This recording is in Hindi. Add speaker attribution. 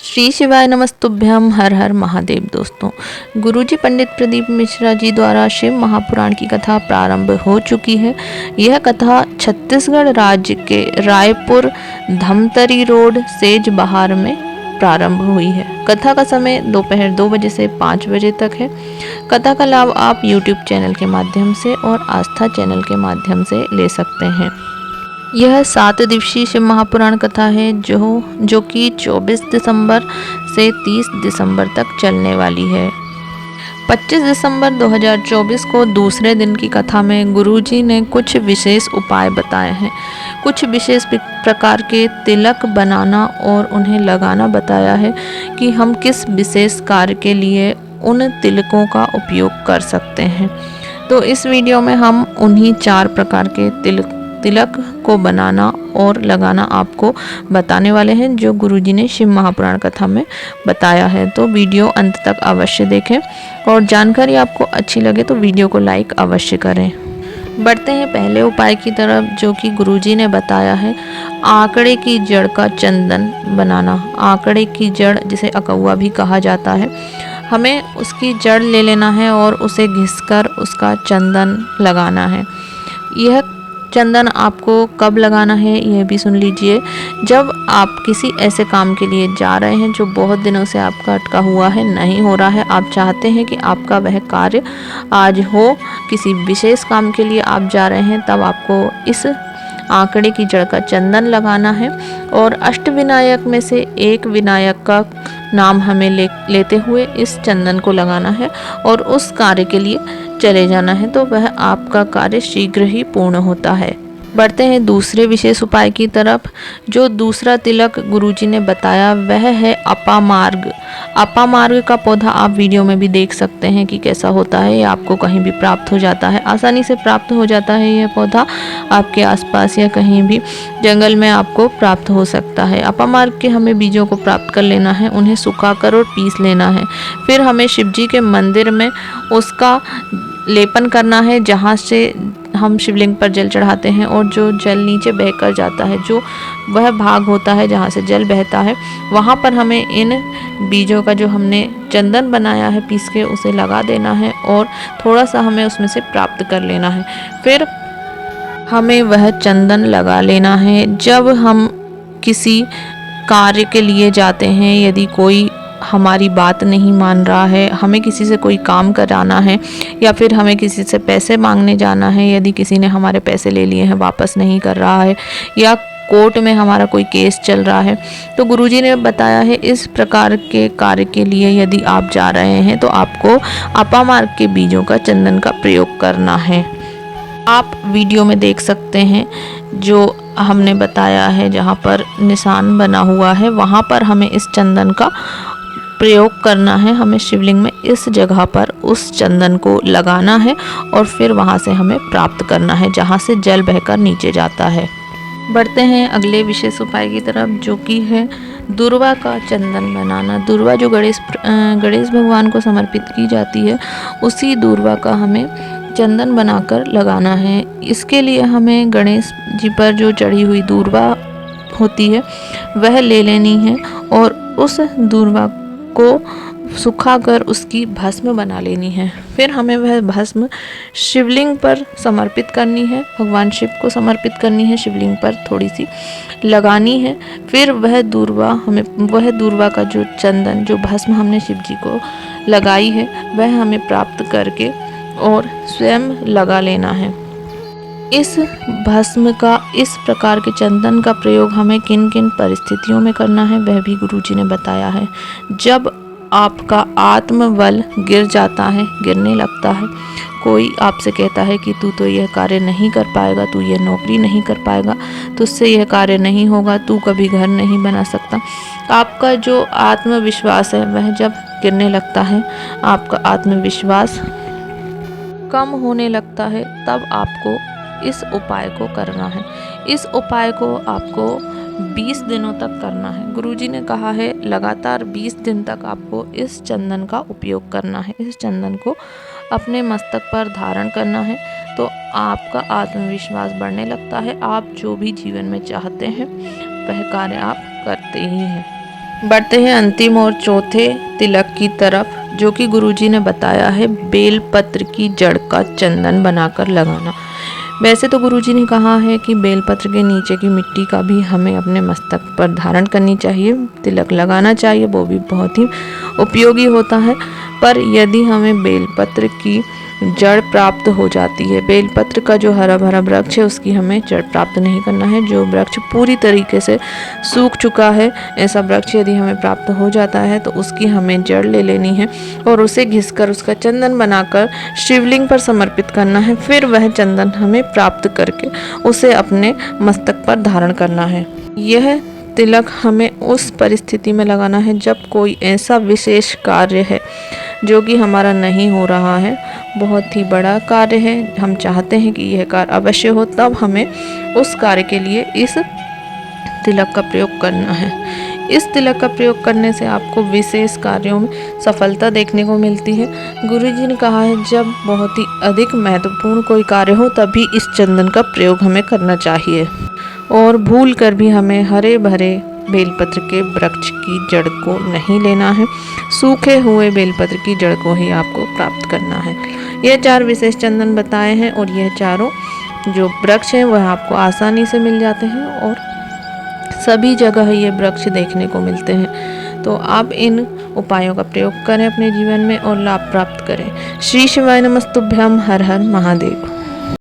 Speaker 1: श्री शिवाय नमस्तुभ्यम। हर हर महादेव। दोस्तों, गुरुजी पंडित प्रदीप मिश्रा जी द्वारा शिव महापुराण की कथा प्रारंभ हो चुकी है। यह कथा छत्तीसगढ़ राज्य के रायपुर धमतरी रोड सेज बहार में प्रारंभ हुई है। कथा का समय दोपहर 2 बजे से 5 बजे तक है। कथा का लाभ आप YouTube चैनल के माध्यम से और आस्था चैनल के माध्यम से ले सकते हैं। यह 7 दिवसीय शिव महापुराण कथा है जो कि 24 दिसंबर से 30 दिसंबर तक चलने वाली है। 25 दिसंबर 2024 को दूसरे दिन की कथा में गुरुजी ने कुछ विशेष उपाय बताए हैं। कुछ विशेष प्रकार के तिलक बनाना और उन्हें लगाना बताया है कि हम किस विशेष कार्य के लिए उन तिलकों का उपयोग कर सकते हैं। तो इस वीडियो में हम उन्हीं 4 प्रकार के तिलक को बनाना और लगाना आपको बताने वाले हैं जो गुरुजी ने शिव महापुराण कथा में बताया है। तो वीडियो अंत तक अवश्य देखें और जानकारी आपको अच्छी लगे तो वीडियो को लाइक अवश्य करें। बढ़ते हैं पहले उपाय की तरफ, जो कि गुरुजी ने बताया है आंकड़े की जड़ का चंदन बनाना। आंकड़े की जड़ जिसे अकौआ भी कहा जाता है, हमें उसकी जड़ ले लेना है और उसे घिसकर उसका चंदन लगाना है। यह चंदन आपको कब लगाना है यह भी सुन लीजिए। जब आप किसी ऐसे काम के लिए जा रहे हैं जो बहुत दिनों से आपका अटका हुआ है, नहीं हो रहा है, आप चाहते हैं कि आपका वह कार्य आज हो, किसी विशेष काम के लिए आप जा रहे हैं, तब आपको इस आंकड़े की जड़ का चंदन लगाना है। और अष्टविनायक में से एक विनायक का नाम हमें लेते हुए इस चंदन को लगाना है और उस कार्य के लिए चले जाना है, तो वह आपका कार्य शीघ्र ही पूर्ण होता है। बढ़ते हैं दूसरे विशेष उपाय की तरफ। जो दूसरा तिलक गुरुजी ने बताया वह है अपामार्ग। अपामार्ग का पौधा आप वीडियो में भी देख सकते हैं कि कैसा होता है। यह आपको कहीं भी प्राप्त हो जाता है, आसानी से प्राप्त हो जाता है। यह पौधा आपके आसपास या कहीं भी जंगल में आपको प्राप्त हो सकता है। अपामार्ग के हमें बीजों को प्राप्त कर लेना है, उन्हें सुखाकर और पीस लेना है। फिर हमें शिवजी के मंदिर में उसका लेपन करना है, जहाँ से हम शिवलिंग पर जल चढ़ाते हैं और जो जल नीचे बहकर जाता है, जो वह भाग होता है जहाँ से जल बहता है, वहाँ पर हमें इन बीजों का जो हमने चंदन बनाया है पीस के उसे लगा देना है और थोड़ा सा हमें उसमें से प्राप्त कर लेना है। फिर हमें वह चंदन लगा लेना है। जब हम किसी कार्य के लिए जाते हैं, यदि कोई हमारी बात नहीं मान रहा है, हमें किसी से कोई काम कराना है या फिर हमें किसी से पैसे मांगने जाना है, यदि किसी ने हमारे पैसे ले लिए हैं वापस नहीं कर रहा है, या कोर्ट में हमारा कोई केस चल रहा है, तो गुरुजी ने बताया है इस प्रकार के कार्य के लिए यदि आप जा रहे हैं तो आपको अपामार्ग के बीजों का चंदन का प्रयोग करना है। आप वीडियो में देख सकते हैं जो हमने बताया है, जहाँ पर निशान बना हुआ है वहाँ पर हमें इस चंदन का प्रयोग करना है। हमें शिवलिंग में इस जगह पर उस चंदन को लगाना है और फिर वहाँ से हमें प्राप्त करना है जहाँ से जल बहकर नीचे जाता है। बढ़ते हैं अगले विशेष उपाय की तरफ, जो कि है दूर्वा का चंदन बनाना। दूर्वा जो गणेश भगवान को समर्पित की जाती है, उसी दूर्वा का हमें चंदन बनाकर लगाना है। इसके लिए हमें गणेश जी पर जो चढ़ी हुई दूर्वा होती है वह ले लेनी है और उस दूर्वा को सुखाकर उसकी भस्म बना लेनी है। फिर हमें वह भस्म शिवलिंग पर समर्पित करनी है, भगवान शिव को समर्पित करनी है, शिवलिंग पर थोड़ी सी लगानी है। फिर वह दूर्वा का जो चंदन, जो भस्म हमने शिव जी को लगाई है, वह हमें प्राप्त करके और स्वयं लगा लेना है। इस भस्म का, इस प्रकार के चंदन का प्रयोग हमें किन किन परिस्थितियों में करना है वह भी गुरुजी ने बताया है। जब आपका आत्मबल गिर जाता है, गिरने लगता है, कोई आपसे कहता है कि तू तो यह कार्य नहीं कर पाएगा, तू यह नौकरी नहीं कर पाएगा, तुझसे यह कार्य नहीं होगा, तू कभी घर नहीं बना सकता, आपका जो आत्मविश्वास है वह जब गिरने लगता है, आपका आत्मविश्वास कम होने लगता है, तब आपको इस उपाय को करना है। इस उपाय को आपको 20 दिनों तक करना है। गुरुजी ने कहा है लगातार 20 दिन तक आपको इस चंदन का उपयोग करना है। इस चंदन को अपने मस्तक पर धारण करना है, तो आपका आत्मविश्वास बढ़ने लगता है। आप जो भी जीवन में चाहते हैं वह कार्य आप करते ही हैं। बढ़ते हैं अंतिम और चौथे तिलक की तरफ, जो कि गुरुजी ने बताया है बेलपत्र की जड़ का चंदन बनाकर लगाना। वैसे तो गुरुजी ने कहा है कि बेलपत्र के नीचे की मिट्टी का भी हमें अपने मस्तक पर धारण करनी चाहिए, तिलक लगाना चाहिए, वो भी बहुत ही उपयोगी होता है। पर यदि हमें बेलपत्र की जड़ प्राप्त हो जाती है, बेलपत्र का जो हरा भरा वृक्ष है उसकी हमें जड़ प्राप्त नहीं करना है। जो वृक्ष पूरी तरीके से सूख चुका है, ऐसा वृक्ष यदि हमें प्राप्त हो जाता है तो उसकी हमें जड़ ले लेनी है और उसे घिसकर उसका चंदन बनाकर शिवलिंग पर समर्पित करना है। फिर वह चंदन हमें प्राप्त करके उसे अपने मस्तक पर धारण करना है। यह तिलक हमें उस परिस्थिति में लगाना है जब कोई ऐसा विशेष कार्य है जो कि हमारा नहीं हो रहा है, बहुत ही बड़ा कार्य है, हम चाहते हैं कि यह कार्य अवश्य हो, तब हमें उस कार्य के लिए इस तिलक का प्रयोग करना है। इस तिलक का प्रयोग करने से आपको विशेष कार्यों में सफलता देखने को मिलती है। गुरुजी ने कहा है जब बहुत ही अधिक महत्वपूर्ण कोई कार्य हो तभी इस चंदन का प्रयोग हमें करना चाहिए और भूल कर भी हमें हरे भरे बेलपत्र के वृक्ष की जड़ को नहीं लेना है, सूखे हुए बेलपत्र की जड़ को ही आपको प्राप्त करना है। यह 4 विशेष चंदन बताए हैं और यह चारों जो वृक्ष हैं वह आपको आसानी से मिल जाते हैं और सभी जगह ये वृक्ष देखने को मिलते हैं। तो आप इन उपायों का प्रयोग करें अपने जीवन में और लाभ प्राप्त करें। श्री शिवाय नमस्तुभ्यम। हर हर महादेव।